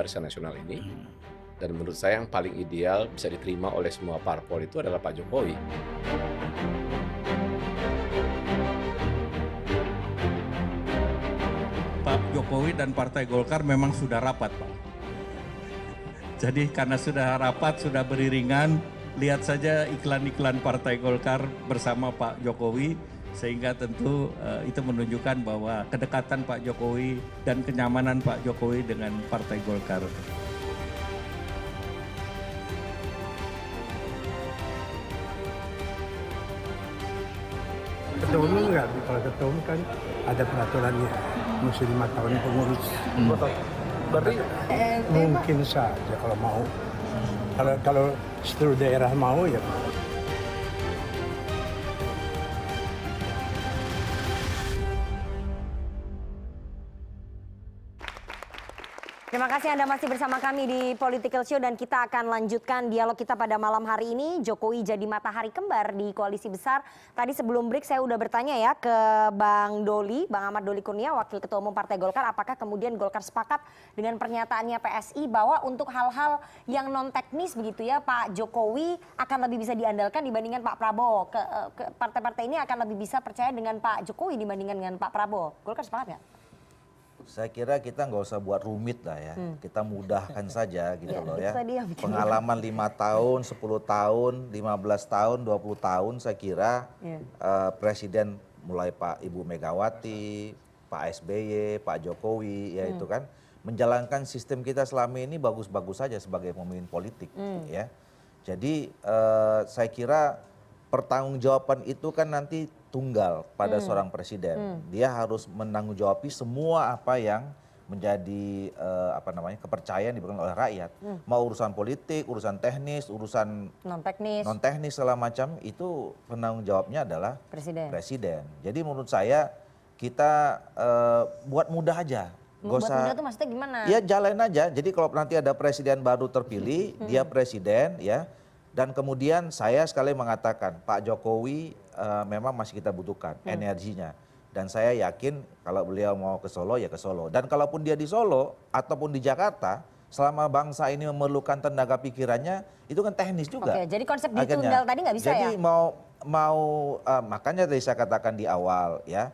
Barisan Nasional ini. Dan menurut saya yang paling ideal bisa diterima oleh semua parpol itu adalah Pak Jokowi. Pak Jokowi dan Partai Golkar memang sudah rapat, Pak. Jadi karena sudah rapat, sudah beriringan, lihat saja iklan-iklan Partai Golkar bersama Pak Jokowi, sehingga tentu itu menunjukkan bahwa kedekatan Pak Jokowi dan kenyamanan Pak Jokowi dengan Partai Golkar. Ketua umum enggak, kalau ketua umum kan ada peraturannya, mesti 5 tahun pengurus. Berarti mungkin saja kalau mau. Kalau seluruh daerah mau ya. Terima kasih Anda masih bersama kami di Political Show dan kita akan lanjutkan dialog kita pada malam hari ini. Jokowi jadi matahari kembar di koalisi besar. Tadi sebelum break saya udah bertanya ya ke Bang Doli, Bang Ahmad Doli Kurnia, Wakil Ketua Umum Partai Golkar, apakah kemudian Golkar sepakat dengan pernyataannya PSI bahwa untuk hal-hal yang non teknis begitu ya, Pak Jokowi akan lebih bisa diandalkan dibandingkan Pak Prabowo. Partai-partai ini akan lebih bisa percaya dengan Pak Jokowi dibandingkan dengan Pak Prabowo. Golkar sepakat nggak? Saya kira kita nggak usah buat rumit lah ya, kita mudahkan saja gitu loh ya. Pengalaman 5 tahun, 10 tahun, 15 tahun, 20 tahun saya kira Presiden mulai Pak Ibu Megawati, Pak SBY, Pak Jokowi ya itu kan menjalankan sistem kita selama ini bagus-bagus saja sebagai pemimpin politik ya. Jadi saya kira pertanggungjawaban itu kan nanti tunggal pada seorang presiden. Dia harus menanggung-jawabi semua apa yang menjadi kepercayaan diberikan oleh rakyat. Mau urusan politik, urusan teknis, urusan non teknis segala macam itu penanggung jawabnya adalah presiden. Jadi menurut saya kita buat mudah aja. Buat mudah itu maksudnya gimana? Ya jalan aja. Jadi kalau nanti ada presiden baru terpilih, dia presiden ya. Dan kemudian saya sekali mengatakan Pak Jokowi memang masih kita butuhkan energinya. Dan saya yakin kalau beliau mau ke Solo ya ke Solo. Dan kalaupun dia di Solo ataupun di Jakarta, selama bangsa ini memerlukan tenaga pikirannya, itu kan teknis juga. Oke, jadi konsep ditunggal tadi nggak bisa jadi ya? makanya tadi saya katakan di awal ya,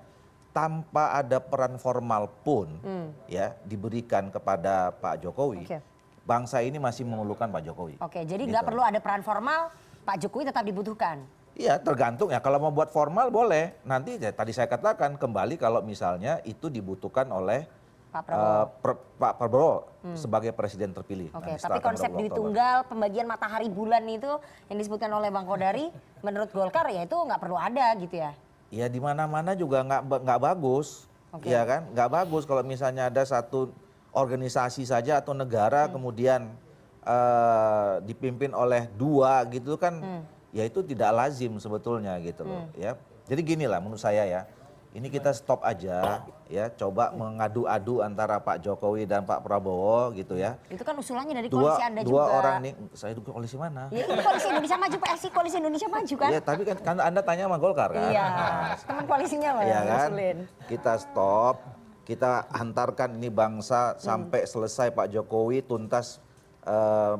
tanpa ada peran formal pun ya diberikan kepada Pak Jokowi. Bangsa ini masih memerlukan Pak Jokowi. Oke, jadi nggak perlu ada peran formal, Pak Jokowi tetap dibutuhkan. Iya, tergantung ya. Kalau mau buat formal boleh. Nanti ya, tadi saya katakan kembali kalau misalnya itu dibutuhkan oleh Pak Prabowo sebagai presiden terpilih. Oke, tapi konsep ditunggal, pembagian matahari bulan itu yang disebutkan oleh Bang Kodari, menurut Golkar ya itu nggak perlu ada gitu ya? Ya di mana-mana juga nggak bagus, ya kan? Nggak bagus kalau misalnya ada satu organisasi saja atau negara kemudian dipimpin oleh dua gitu kan, ya itu tidak lazim sebetulnya gitu loh ya. Jadi gini lah menurut saya ya, ini kita stop aja ya, coba mengadu-adu antara Pak Jokowi dan Pak Prabowo gitu ya. Itu kan usulannya dari koalisi Anda juga. Dua orang nih, saya dukung koalisi mana? Ya itu koalisi Indonesia Maju, PSI koalisi Indonesia Maju kan? Iya tapi kan Anda tanya sama Golkar kan? Iya, teman koalisinya loh ya yang kan? ngusulin. Kita stop, kita hantarkan ini bangsa sampai selesai Pak Jokowi tuntas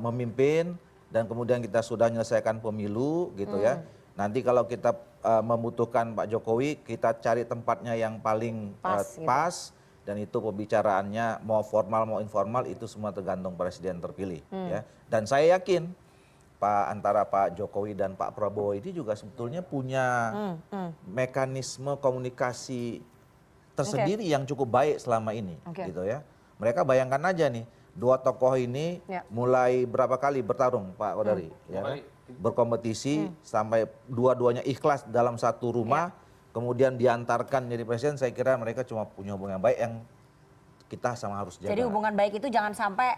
memimpin dan kemudian kita sudah menyelesaikan pemilu gitu ya. Nanti kalau kita membutuhkan Pak Jokowi, kita cari tempatnya yang paling pas dan itu pembicaraannya mau formal mau informal itu semua tergantung presiden terpilih ya. Dan saya yakin antara Pak Jokowi dan Pak Prabowo ini juga sebetulnya punya mekanisme komunikasi tersendiri yang cukup baik selama ini gitu ya. Mereka bayangkan aja nih, dua tokoh ini mulai berapa kali bertarung Pak Kodari ya kan? Berkompetisi sampai dua-duanya ikhlas dalam satu rumah kemudian diantarkan jadi presiden. Saya kira mereka cuma punya hubungan yang baik yang kita sama harus jaga. Jadi hubungan baik itu jangan sampai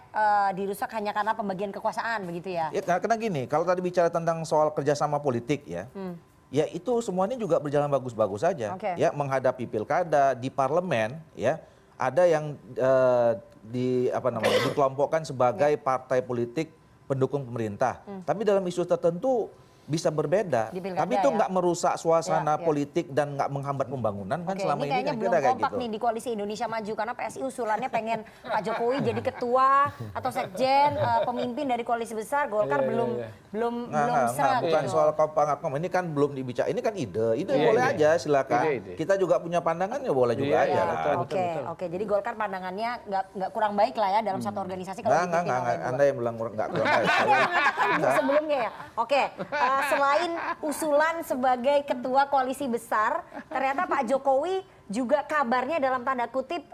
dirusak hanya karena pembagian kekuasaan begitu ya? Ya karena gini, kalau tadi bicara tentang soal kerjasama politik ya, ya itu semuanya juga berjalan bagus-bagus saja. Ya menghadapi pilkada di parlemen ya, ada yang dikelompokkan sebagai partai politik pendukung pemerintah. Tapi dalam isu tertentu bisa berbeda, Di pilkada tapi itu ya. nggak merusak suasana Ya. politik dan nggak menghambat pembangunan kan Oke, selama ini ini kayaknya kan belum kira kayak kompak gitu. nih di Koalisi Indonesia Maju karena PSI usulannya pengen Pak Jokowi jadi ketua atau sekjen pemimpin dari koalisi besar. Golkar belum serak Bukan gitu. soal kompak, ini kan belum dibicarakan, ini kan ide Iya, boleh ide. aja silakan. Ide. Kita juga punya pandangan ya boleh juga Iya, aja. betul. Oke. Jadi Golkar pandangannya nggak kurang baik lah ya dalam satu organisasi kalau dipimpin oleh dua. Anda yang bilang nggak kurang baik. Ada yang mengatakan sebelumnya ya. Oke, selain usulan sebagai ketua koalisi besar, ternyata Pak Jokowi juga kabarnya dalam tanda kutip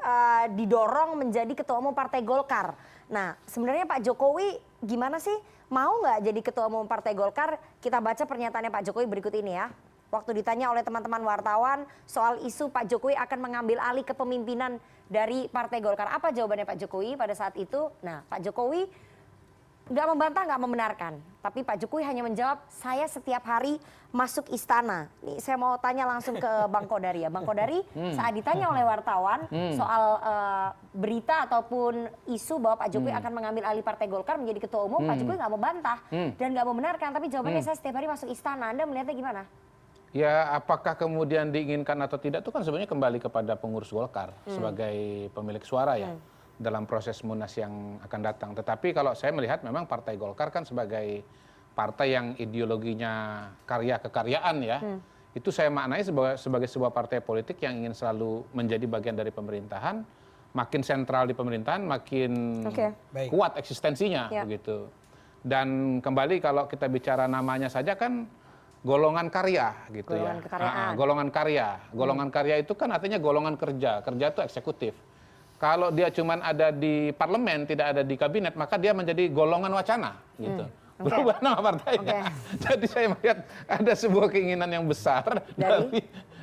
didorong menjadi ketua umum Partai Golkar. Nah, sebenarnya Pak Jokowi gimana sih? Mau nggak jadi ketua umum Partai Golkar? Kita baca pernyataannya Pak Jokowi berikut ini ya. Waktu ditanya oleh teman-teman wartawan soal isu Pak Jokowi akan mengambil alih kepemimpinan dari Partai Golkar. Apa jawabannya Pak Jokowi pada saat itu? Nah, Pak Jokowi nggak membantah, nggak membenarkan. Tapi Pak Jokowi hanya menjawab, saya setiap hari masuk istana. Nih saya mau tanya langsung ke Bang Kodari ya. Bang Kodari saat ditanya oleh wartawan soal berita ataupun isu bahwa Pak Jokowi akan mengambil alih Partai Golkar menjadi ketua umum, Pak Jokowi nggak membantah dan nggak membenarkan. Tapi jawabannya saya setiap hari masuk istana. Anda melihatnya gimana? Ya, apakah kemudian diinginkan atau tidak itu kan sebenarnya kembali kepada pengurus Golkar sebagai pemilik suara ya dalam proses Munas yang akan datang. Tetapi kalau saya melihat memang Partai Golkar kan sebagai partai yang ideologinya karya kekaryaan ya, itu saya maknai sebagai sebuah partai politik yang ingin selalu menjadi bagian dari pemerintahan, makin sentral di pemerintahan, makin kuat eksistensinya begitu. Dan kembali kalau kita bicara namanya saja kan golongan karya gitu Golongan ya. kekaryaan. Golongan karya. Golongan karya itu kan artinya golongan kerja. Kerja itu eksekutif. Kalau dia cuman ada di parlemen, tidak ada di kabinet, maka dia menjadi golongan wacana gitu. Berubah nama partainya. Jadi saya melihat ada sebuah keinginan yang besar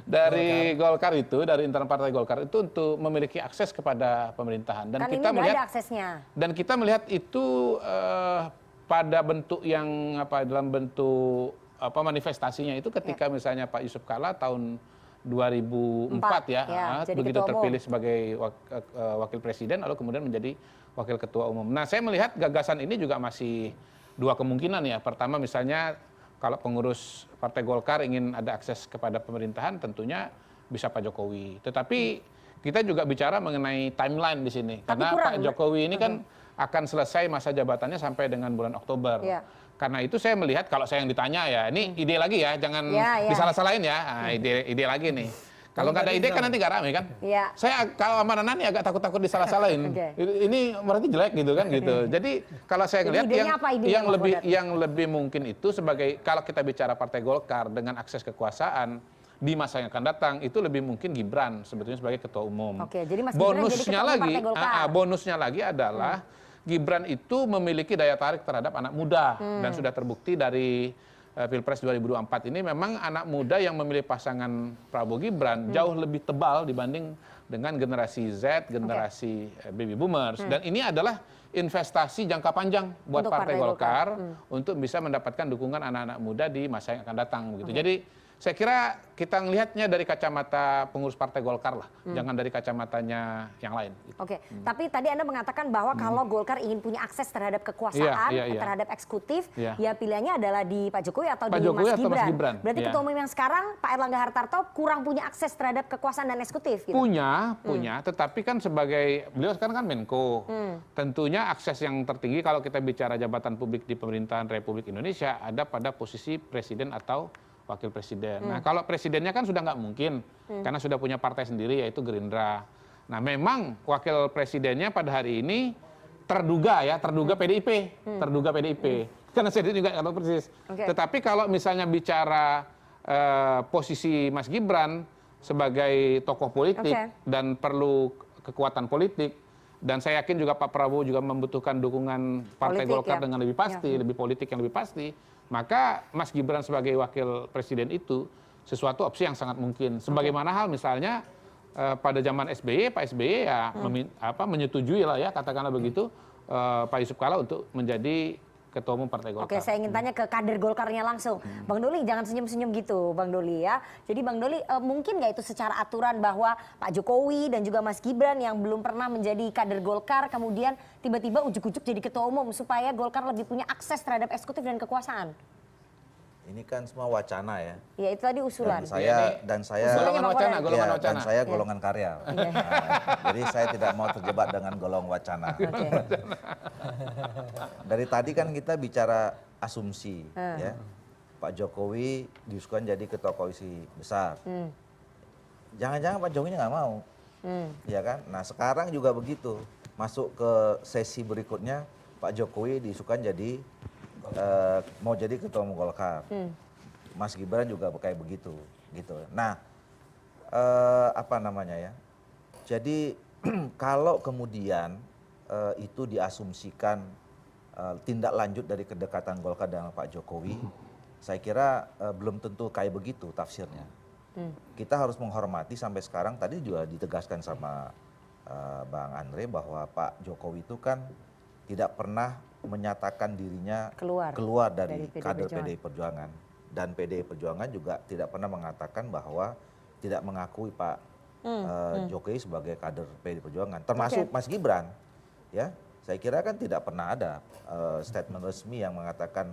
dari Golkar itu, dari internal Partai Golkar itu untuk memiliki akses kepada pemerintahan. Dan Kan kita ini melihat nggak ada aksesnya. dan kita melihat itu pada bentuk yang dalam bentuk manifestasinya itu ketika misalnya Pak Yusuf Kalla tahun 2004 jadi begitu ketua umum. terpilih sebagai wakil presiden lalu kemudian menjadi wakil ketua umum. Nah, saya melihat gagasan ini juga masih dua kemungkinan ya. Pertama misalnya kalau pengurus Partai Golkar ingin ada akses kepada pemerintahan tentunya bisa Pak Jokowi. Tetapi kita juga bicara mengenai timeline di sini karena Pak Jokowi ini kan akan selesai masa jabatannya sampai dengan bulan Oktober. Karena itu saya melihat kalau saya yang ditanya ya, ini ide lagi ya, jangan disalah-salahin ya. Nah, ide lagi nih. Kalau nggak ada ide kan nanti nggak rame kan. Saya kalau sama Nani agak takut-takut disalah-salahin. Ini berarti jelek gitu kan gitu. Jadi kalau saya ngelihat yang lebih mungkin itu sebagai kalau kita bicara Partai Golkar dengan akses kekuasaan di masa yang akan datang itu lebih mungkin Gibran sebetulnya sebagai ketua umum. Jadi Mas Gibran jadi ketua umum Partai Golkar. Bonusnya lagi adalah Gibran itu memiliki daya tarik terhadap anak muda dan sudah terbukti dari Pilpres 2024 ini memang anak muda yang memilih pasangan Prabowo Gibran jauh lebih tebal dibanding dengan generasi Z, generasi baby boomers dan ini adalah investasi jangka panjang buat Partai Golkar untuk bisa mendapatkan dukungan anak-anak muda di masa yang akan datang begitu. Jadi saya kira kita melihatnya dari kacamata pengurus Partai Golkar lah, jangan dari kacamatanya yang lain. Oke, tapi tadi Anda mengatakan bahwa kalau Golkar ingin punya akses terhadap kekuasaan, terhadap eksekutif, ya pilihannya adalah di Pak Jokowi atau di Mas Gibran. Berarti ketua umum yang sekarang Pak Erlangga Hartarto kurang punya akses terhadap kekuasaan dan eksekutif gitu? Punya, tetapi kan sebagai, beliau sekarang kan Menko, tentunya akses yang tertinggi kalau kita bicara jabatan publik di pemerintahan Republik Indonesia ada pada posisi presiden atau wakil presiden. Nah, kalau presidennya kan sudah nggak mungkin karena sudah punya partai sendiri yaitu Gerindra. Nah, memang wakil presidennya pada hari ini terduga PDIP, terduga PDIP. Karena saya juga nggak tahu persis. Tetapi kalau misalnya bicara posisi Mas Gibran sebagai tokoh politik dan perlu kekuatan politik dan saya yakin juga Pak Prabowo juga membutuhkan dukungan Partai Golkar dengan lebih pasti, lebih politik yang lebih pasti. Maka Mas Gibran sebagai wakil presiden itu sesuatu opsi yang sangat mungkin. Sebagaimana hal misalnya pada zaman SBY, Pak SBY ya menyetujui lah ya katakanlah begitu Pak Yusuf Kalla untuk menjadi ketua umum Partai Golkar. Oke, saya ingin tanya ke kader Golkarnya langsung. Bang Doli, jangan senyum-senyum gitu, Bang Doli ya. Jadi Bang Doli, mungkin nggak itu secara aturan bahwa Pak Jokowi dan juga Mas Gibran yang belum pernah menjadi kader Golkar, kemudian tiba-tiba ujuk-ujuk jadi ketua umum supaya Golkar lebih punya akses terhadap eksekutif dan kekuasaan? Ini kan semua wacana ya. Ya itu tadi usulan. Dan saya Usulannya golongan Bang wacana, Kodari. golongan ya, wacana. dan saya golongan karya. Nah, jadi saya tidak mau terjebak dengan golongan wacana. Oke. Dari tadi kan kita bicara asumsi, ya. Pak Jokowi diusulkan jadi ketua koalisi besar. Jangan-jangan Pak Jokowi nggak mau, ya kan? Nah sekarang juga begitu. Masuk ke sesi berikutnya, Pak Jokowi diusulkan jadi mau jadi ketua umum Golkar. Mas Gibran juga kayak begitu, gitu. Nah, apa namanya ya? Jadi kalau kemudian itu diasumsikan tindak lanjut dari kedekatan Golkar dengan Pak Jokowi, saya kira belum tentu kayak begitu tafsirnya. Kita harus menghormati sampai sekarang. Tadi juga ditegaskan sama Bang Andre bahwa Pak Jokowi itu kan tidak pernah menyatakan dirinya keluar dari kader PDI Perjuangan. Dan PDI Perjuangan juga tidak pernah mengatakan bahwa tidak mengakui Pak Jokowi sebagai kader PDI Perjuangan. Termasuk Mas Gibran. Ya, saya kira kan tidak pernah ada statement resmi yang mengatakan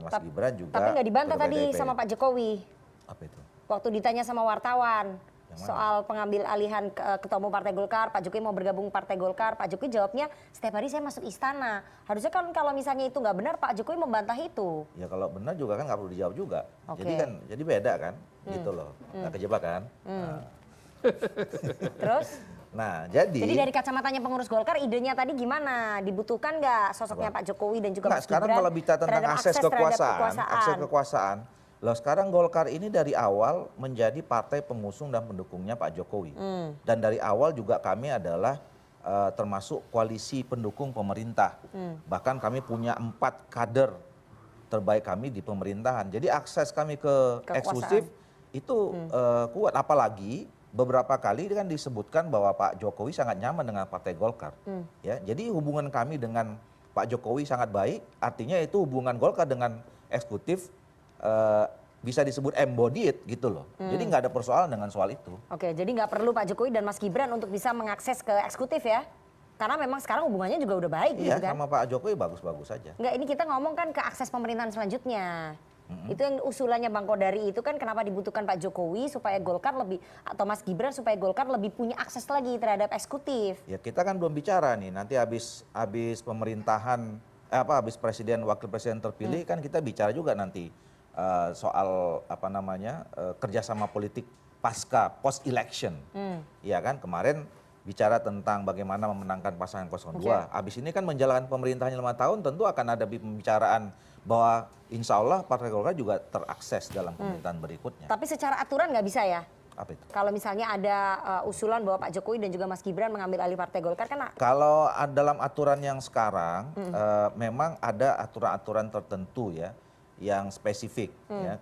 Mas Gibran juga. Tapi nggak dibantah tadi sama Pak Jokowi. Apa itu? Waktu ditanya sama wartawan soal pengambil alihan ketua umum Partai Golkar, Pak Jokowi mau bergabung Partai Golkar, Pak Jokowi jawabnya setiap hari saya masuk istana. Harusnya kan kalau misalnya itu nggak benar, Pak Jokowi membantah itu. Ya kalau benar juga kan nggak perlu dijawab juga. Oke. Jadi beda kan, gitu loh. Nggak kejebak kan. Terus? Nah jadi dari kacamatanya pengurus Golkar, idenya tadi gimana? Dibutuhkan nggak sosoknya Pak Jokowi dan juga nggak, Mas sekarang Gibran kalau bicara tentang terhadap akses terhadap kekuasaan, loh sekarang Golkar ini dari awal menjadi partai pengusung dan pendukungnya Pak Jokowi. Dan dari awal juga kami adalah termasuk koalisi pendukung pemerintah. Bahkan kami punya 4 kader terbaik kami di pemerintahan. Jadi akses kami ke eksklusif itu kuat. Apalagi beberapa kali kan disebutkan bahwa Pak Jokowi sangat nyaman dengan Partai Golkar. Ya, jadi hubungan kami dengan Pak Jokowi sangat baik. Artinya itu hubungan Golkar dengan eksekutif bisa disebut embodied gitu loh. Jadi nggak ada persoalan dengan soal itu. Oke, jadi nggak perlu Pak Jokowi dan Mas Gibran untuk bisa mengakses ke eksekutif ya? Karena memang sekarang hubungannya juga udah baik Iya, gitu kan? sama Pak Jokowi bagus-bagus saja. Nggak, ini kita ngomong kan ke akses pemerintahan selanjutnya. Itu yang usulannya Bang Kodari itu kan kenapa dibutuhkan Pak Jokowi supaya Golkar lebih, atau Mas Gibran supaya Golkar lebih punya akses lagi terhadap eksekutif. Ya kita kan belum bicara nih, nanti habis pemerintahan, habis presiden, wakil presiden terpilih kan kita bicara juga nanti soal apa namanya kerjasama politik pasca post election, ya kan kemarin bicara tentang bagaimana memenangkan pasangan 02. Abis ini kan menjalankan pemerintahannya 5 tahun, tentu akan ada pembicaraan bahwa insya Allah Partai Golkar juga terakses dalam pemerintahan berikutnya. Tapi secara aturan nggak bisa ya? Apa itu? Kalau misalnya ada usulan bahwa Pak Jokowi dan juga Mas Gibran mengambil alih Partai Golkar kan? Kalau dalam aturan yang sekarang memang ada aturan-aturan tertentu ya yang spesifik. Ya.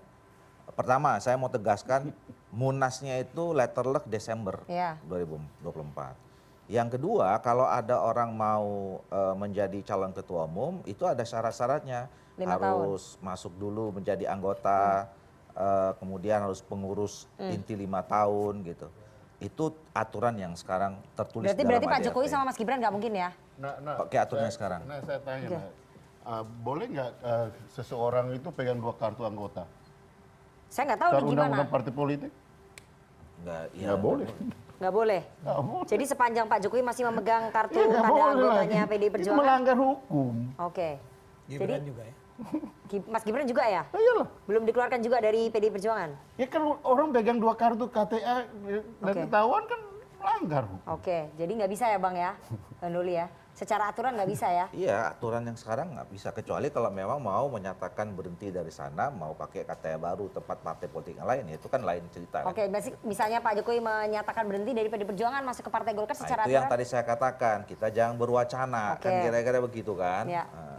Pertama saya mau tegaskan Munasnya itu letterlek Desember 2024. Yang kedua kalau ada orang mau menjadi calon ketua umum itu ada syarat-syaratnya. Harus masuk dulu menjadi anggota, kemudian harus pengurus inti 5 tahun gitu. Itu aturan yang sekarang tertulis dalam Berarti Pak ADRT. Jokowi sama Mas Gibran nggak mungkin ya? Pakai aturannya sekarang. Nah saya tanya, boleh nggak seseorang itu pegang 2 kartu anggota? Saya nggak tahu Secara nih gimana. undang-undang partai politik? Nggak boleh. Nggak boleh. Nggak boleh. Jadi sepanjang Pak Jokowi masih memegang kartu Ya, nggak tanda boleh anggotanya lagi. PDI Itu Perjuangan. melanggar hukum. Oke. Gibran juga ya. Mas Gibran juga ya? Iyalah. Belum dikeluarkan juga dari PDI Perjuangan? Ya kan orang pegang 2 kartu KTA dan ketahuan kan melanggar hukum. Oke, jadi nggak bisa ya Bang ya? Bang Doli ya? Secara aturan nggak bisa ya? Iya, aturan yang sekarang nggak bisa kecuali kalau memang mau menyatakan berhenti dari sana, mau pakai KTA baru tempat partai politik yang lain, ya itu kan lain cerita. Oke, misalnya Pak Jokowi menyatakan berhenti dari PDI Perjuangan masuk ke Partai Golkar secara itu yang aturan? tadi saya katakan, kita jangan berwacana, kan kira-kira begitu kan.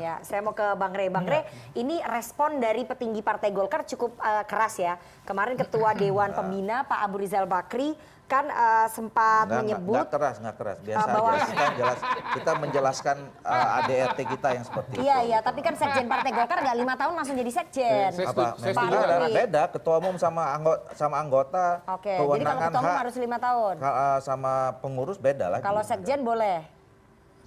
Ya, saya mau ke Bang Rey. Bang Rey, ini respon dari petinggi Partai Golkar cukup keras ya. Kemarin Ketua Dewan Pembina Pak Abu Rizal Bakri kan sempat menyebut nggak keras, biasa aja. Kita menjelaskan ADRT kita yang seperti itu. Iya, tapi kan sekjen Partai Golkar nggak 5 tahun langsung jadi sekjen. Apa? Saya Memang setuju. ada beda, ketua umum sama anggota, Oke, jadi kalau kewenangan ketua umum hak harus 5 tahun. sama pengurus beda lagi. Kalau sekjen boleh.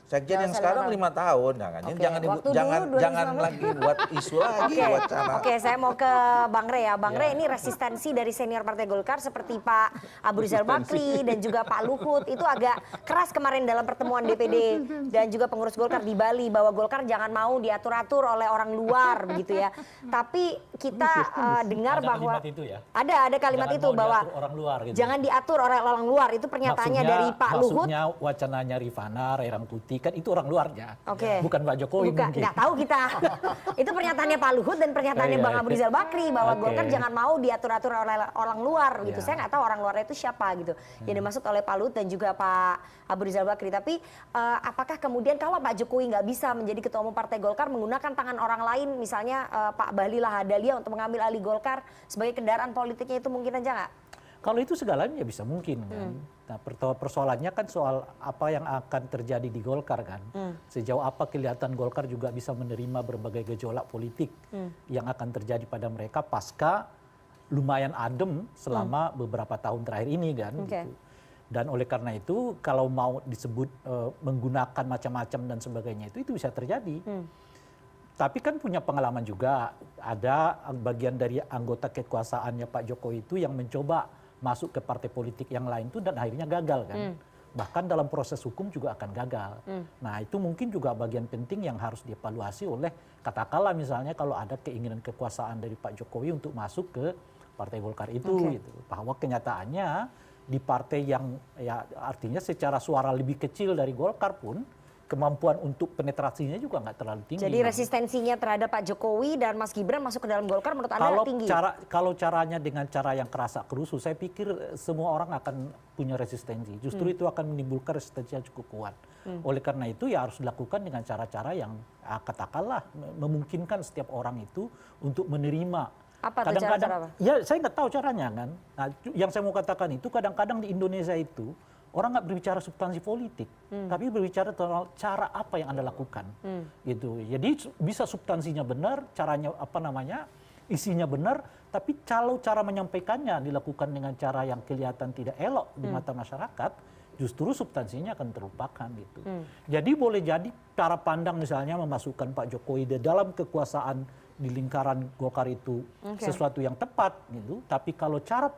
Sekjen yang Nggak usah sekarang 5 5 tahun, Oke, jangan waktu dulu jangan 2019. lagi buat isu lagi Oke, wacana. oke, saya mau ke Bang Rey ya. Bang Rey, ini resistensi dari senior Partai Golkar seperti Pak Abu Rizal Bakri dan juga Pak Luhut itu agak keras kemarin dalam pertemuan DPD dan juga pengurus Golkar di Bali bahwa Golkar jangan mau diatur-atur oleh orang luar begitu ya. Tapi kita dengar Ada bahwa kalimat itu ya? ada kalimat Jangan itu mau bahwa diatur orang luar gitu. jangan diatur oleh orang luar, itu pernyataannya dari Pak Luhut. Maksudnya wacananya Rifana, Ray Rangkuti kan itu orang luarnya. Oke. Bukan Pak Jokowi mungkin. Nggak tahu kita. Itu pernyataannya Pak Luhut dan pernyataannya Iya, Bang Abu Rizal Bakri bahwa Oke. Golkar jangan mau diatur-atur oleh orang luar gitu. Iya. Saya nggak tahu orang luar itu siapa gitu. Yang dimaksud oleh Pak Luhut dan juga Pak Abu Rizal Bakri. Tapi apakah kemudian kalau Pak Jokowi nggak bisa menjadi ketua umum Partai Golkar menggunakan tangan orang lain, misalnya Pak Bahlil Lahadalia untuk mengambil alih Golkar sebagai kendaraan politiknya, itu mungkin aja nggak? Kalau itu segalanya bisa mungkin kan. Nah, persoalannya kan soal apa yang akan terjadi di Golkar kan. Sejauh apa kelihatan Golkar juga bisa menerima berbagai gejolak politik yang akan terjadi pada mereka pasca lumayan adem selama beberapa tahun terakhir ini kan. Oke. Gitu. Dan oleh karena itu kalau mau disebut menggunakan macam-macam dan sebagainya itu bisa terjadi. Tapi kan punya pengalaman juga, ada bagian dari anggota kekuasaannya Pak Jokowi itu yang mencoba masuk ke partai politik yang lain itu dan akhirnya gagal kan. Bahkan dalam proses hukum juga akan gagal. Nah itu mungkin juga bagian penting yang harus dievaluasi oleh, katakanlah misalnya kalau ada keinginan kekuasaan dari Pak Jokowi untuk masuk ke Partai Golkar itu. Gitu. Bahwa kenyataannya di partai yang ya artinya secara suara lebih kecil dari Golkar pun, kemampuan untuk penetrasinya juga nggak terlalu tinggi. Jadi resistensinya terhadap Pak Jokowi dan Mas Gibran masuk ke dalam Golkar menurut Anda tinggi? Kalau caranya dengan cara yang kerasa kerusuh, saya pikir semua orang akan punya resistensi. Justru itu akan menimbulkan resistensi yang cukup kuat. Oleh karena itu ya harus dilakukan dengan cara-cara yang katakanlah memungkinkan setiap orang itu untuk menerima. Apa tuh cara-cara apa? Ya saya nggak tahu caranya kan. Nah, yang saya mau katakan itu kadang-kadang di Indonesia itu orang nggak berbicara substansi politik, tapi berbicara tentang cara apa yang Anda lakukan, gitu. Jadi bisa substansinya benar, caranya apa namanya, isinya benar, tapi kalau cara menyampaikannya dilakukan dengan cara yang kelihatan tidak elok di mata masyarakat, justru substansinya akan terlupakan gitu. Jadi boleh jadi cara pandang misalnya memasukkan Pak Jokowi di dalam kekuasaan di lingkaran Golkar itu sesuatu yang tepat gitu, tapi kalau cara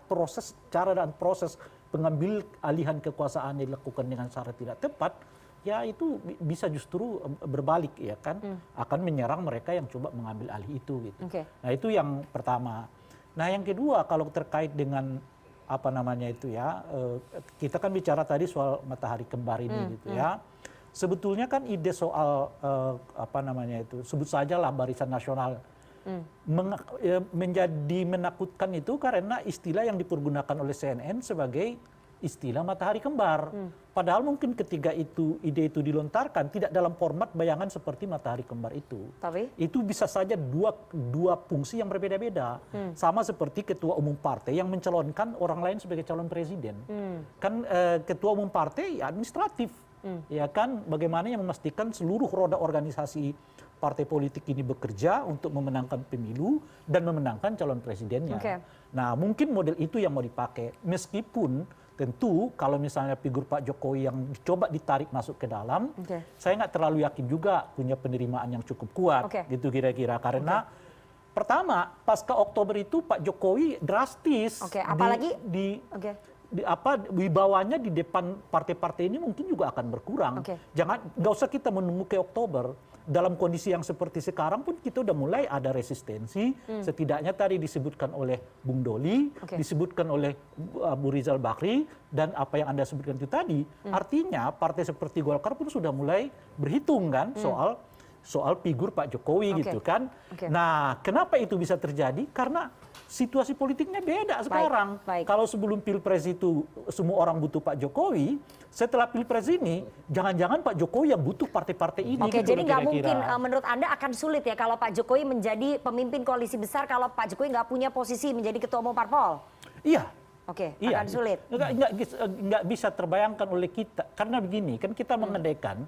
dan proses pengambil alihan kekuasaan yang dilakukan dengan cara tidak tepat, ya itu bisa justru berbalik ya kan, akan menyerang mereka yang coba mengambil alih itu gitu. Nah itu yang pertama. Nah yang kedua kalau terkait dengan apa namanya itu ya, kita kan bicara tadi soal matahari kembar ini gitu ya. Sebetulnya kan ide soal apa namanya itu, sebut saja lah Barisan Nasional menjadi menakutkan itu karena istilah yang dipergunakan oleh CNN sebagai istilah matahari kembar. Padahal mungkin ketika ide itu dilontarkan tidak dalam format bayangan seperti matahari kembar itu. Tapi itu bisa saja dua fungsi yang berbeda-beda. Sama seperti ketua umum partai yang mencalonkan orang lain sebagai calon presiden. Kan ketua umum partai administratif. Ya kan, bagaimana yang memastikan seluruh roda organisasi partai politik ini bekerja untuk memenangkan pemilu dan memenangkan calon presidennya. Nah mungkin model itu yang mau dipakai. Meskipun tentu kalau misalnya figur Pak Jokowi yang dicoba ditarik masuk ke dalam, saya nggak terlalu yakin juga punya penerimaan yang cukup kuat. Gitu kira-kira. Karena pertama pasca Oktober itu Pak Jokowi drastis. Apalagi wibawanya di depan partai-partai ini mungkin juga akan berkurang. Nggak usah kita menunggu ke Oktober. Dalam kondisi yang seperti sekarang pun kita udah mulai ada resistensi. Setidaknya tadi disebutkan oleh Bung Doli, disebutkan oleh Abu Rizal Bakri, dan apa yang Anda sebutkan itu tadi. Artinya partai seperti Golkar pun sudah mulai berhitung kan soal figur Pak Jokowi gitu kan. Nah kenapa itu bisa terjadi? Karena situasi politiknya beda sekarang. Kalau sebelum Pilpres itu semua orang butuh Pak Jokowi, setelah Pilpres ini jangan-jangan Pak Jokowi yang butuh partai-partai ini. Gitu jadi nggak mungkin menurut Anda akan sulit ya kalau Pak Jokowi menjadi pemimpin koalisi besar kalau Pak Jokowi nggak punya posisi menjadi ketua umum parpol? Iya. Akan sulit. Nggak bisa terbayangkan oleh kita. Karena begini, kan kita mengandaikan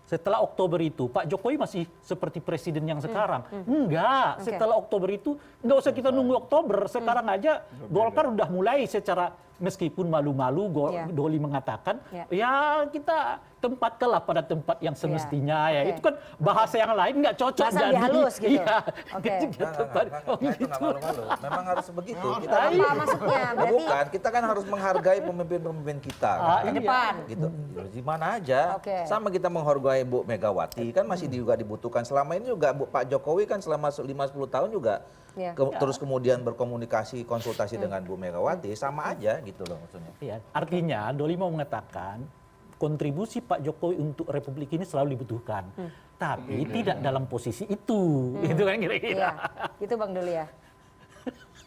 setelah Oktober itu Pak Jokowi masih seperti presiden yang sekarang. Enggak, setelah Oktober itu nggak usah kita nunggu Oktober. Sekarang aja Golkar udah mulai secara meskipun malu-malu Doli mengatakan ya tempatkanlah pada tempat yang semestinya ya. Itu kan bahasa yang lain nggak cocok Bahasa lebih halus gitu. Iya. Oke. Itu nggak malu-malu. Memang harus begitu. Kita Apa maksudnya? Berarti bukan, kita kan harus menghargai pemimpin-pemimpin kita. Kan? ke depan. Gitu. Di mana aja. Oke. Sama kita menghargai Bu Megawati kan masih juga dibutuhkan. Selama ini juga Pak Jokowi kan selama 5-10 tahun juga Iya. terus kemudian berkomunikasi, konsultasi dengan Bu Megawati, sama aja gitu loh maksudnya. Iya. Artinya Doli mau mengatakan kontribusi Pak Jokowi untuk Republik ini selalu dibutuhkan, tapi tidak dalam posisi itu, gitu kan kira-kira. Iya, gitu Bang Doli ya.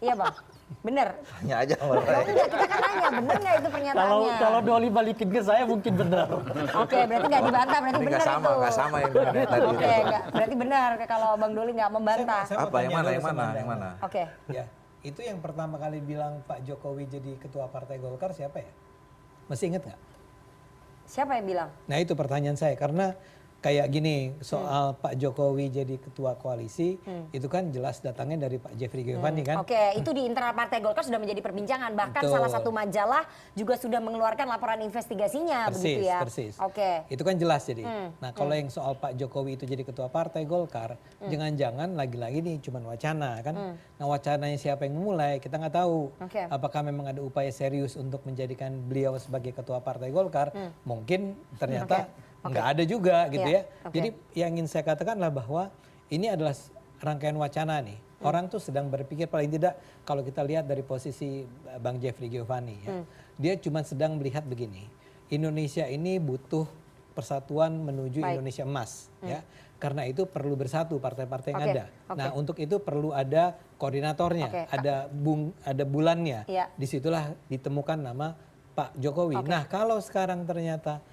Iya Bang, bener. Tanya aja sama Oh, saya. enggak, kita kan nanya, bener nggak itu pernyataannya? Kalau Doli balikin ke saya mungkin benar. Oke, berarti nggak dibantah, berarti Ini bener nggak sama, itu. nggak sama yang tadi. Oke, nggak, berarti benar kalau Bang Doli nggak membantah. Saya mau Apa yang tanya mana, dulu yang sama mana, Anda. yang mana? Oke. Ya, itu yang pertama kali bilang Pak Jokowi jadi ketua Partai Golkar siapa ya? Masih ingat nggak? Siapa yang bilang? Nah itu pertanyaan saya karena kayak gini soal Pak Jokowi jadi ketua koalisi itu kan jelas datangnya dari Pak Jeffrey Giovanni kan. Oke, itu di internal Partai Golkar sudah menjadi perbincangan. Bahkan Betul. salah satu majalah juga sudah mengeluarkan laporan investigasinya, begitu ya? Persis. Oke. Itu kan jelas jadi. Nah kalau yang soal Pak Jokowi itu jadi ketua Partai Golkar, jangan-jangan lagi-lagi nih cuman wacana kan. Nah wacananya siapa yang memulai kita nggak tahu. Oke. Apakah memang ada upaya serius untuk menjadikan beliau sebagai ketua Partai Golkar? Mungkin ternyata nggak ada juga gitu Iya, ya. oke. Jadi yang ingin saya katakan adalah bahwa ini adalah rangkaian wacana nih. Orang tuh sedang berpikir paling tidak kalau kita lihat dari posisi Bang Jeffrey Giovanni ya. Dia cuma sedang melihat begini. Indonesia ini butuh persatuan menuju Baik. Indonesia emas ya. Karena itu perlu bersatu partai-partai yang Oke, ada. oke. Nah, untuk itu perlu ada koordinatornya, Oke. ada bulannya. Iya. Disitulah ditemukan nama Pak Jokowi. Nah, kalau sekarang ternyata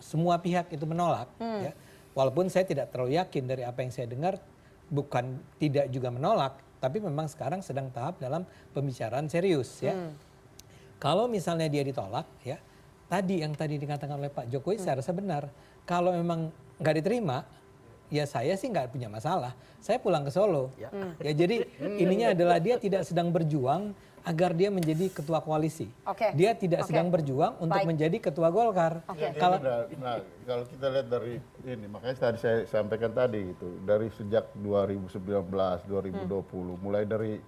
semua pihak itu menolak ya. Walaupun saya tidak terlalu yakin dari apa yang saya dengar bukan tidak juga menolak, tapi memang sekarang sedang tahap dalam pembicaraan serius ya. Kalau misalnya dia ditolak ya, yang tadi dikatakan oleh Pak Jokowi saya rasa benar. Kalau memang nggak diterima, ya saya sih nggak punya masalah. Saya pulang ke Solo. Ya jadi ininya adalah dia tidak sedang berjuang agar dia menjadi ketua koalisi. Oke. Dia tidak Oke. sedang berjuang untuk Baik. menjadi ketua Golkar. Oke. Kalau kalau kita lihat dari ini, makanya tadi saya sampaikan tadi gitu, dari sejak 2019, 2020, mulai dari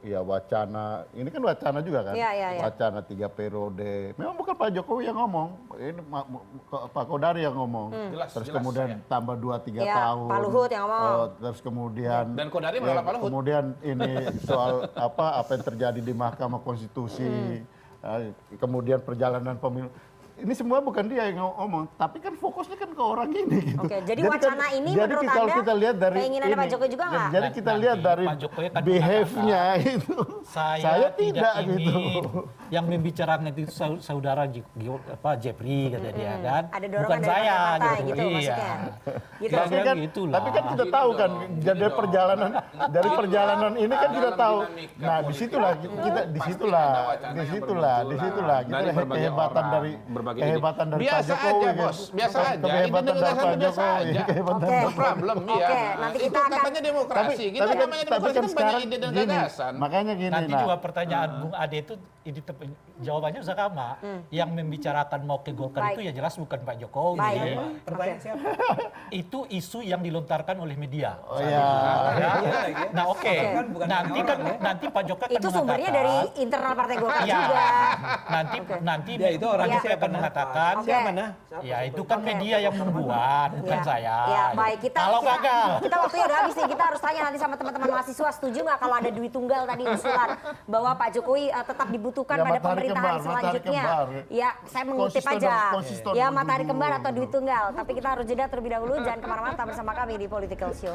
wacana, ini kan wacana juga kan, Iya. wacana 3 periode. Memang bukan Pak Jokowi yang ngomong, ini Pak Kodari yang ngomong. Terus kemudian tambah 2-3 Iya, tahun. Pak Luhut yang ngomong. Terus kemudian Dan Kodari menolak Pak Luhut. kemudian ini soal apa yang terjadi di Mahkamah Konstitusi, kemudian perjalanan pemilu. Ini semua bukan dia yang ngomong, tapi kan fokusnya kan ke orang ini. Gitu. Oke, jadi wacana ini jadi menurut kalau Anda kita lihat dari keinginannya Pak Jokowi juga nggak? Jadi kita lihat dari Pak Jokowi kan behave-nya itu. Saya tidak gitu. ingin yang membicarakan itu saudara Jeffrey kata dia kan. Ada dorongan bukan dari saya partai gitu. gitu maksudnya. Gitu. Tapi kan, Gitulah. tapi kan kita tahu kan dari perjalanan ini kan kita tahu. Nah disitulah kehebatan dari Pak Biasa Jokowi. aja, Bos. Biasa aja. Kehebatan Ini dari Pak negara biasa Jokowi. aja. Kehebatan Oke. dari No problem, iya. Oke, nanti Itu kita akan- katanya demokrasi. Kita namanya demokrasi kan banyak ide dan gagasan. Makanya gini. Nanti nah, juga pertanyaan Bung Ade itu jawabannya sama. Yang membicarakan mau ke Golkar Baik. itu ya jelas bukan Pak Jokowi. Baik. Pertanyaan siapa? Itu isu yang dilontarkan oleh media. Oh iya. Nah oke, nanti Pak Jokowi akan Itu sumbernya dari mengatakan, internal Partai Golkar ya, juga. nanti Ya, itu orangnya Jokowi siapa, akan nah? mengatakan, Oke. Siapa nah? ya itu kan media yang membuat, bukan Ya. saya. Ya, baik. Kalau gagal, Kita waktunya udah habis nih. Kita harus tanya nanti sama teman-teman mahasiswa, setuju nggak kalau ada duit tunggal tadi usulan bahwa Pak Jokowi tetap dibutuhkan Ya, pada matahari pemerintahan kembar, matahari selanjutnya. kembar. Ya, saya mengutip Konsisten aja. dong, konsisten Ya, dulu. matahari kembar atau duit tunggal. Tapi kita harus jeda terlebih dahulu. Jangan kemana-mana, tetap bersama kami di Political Show.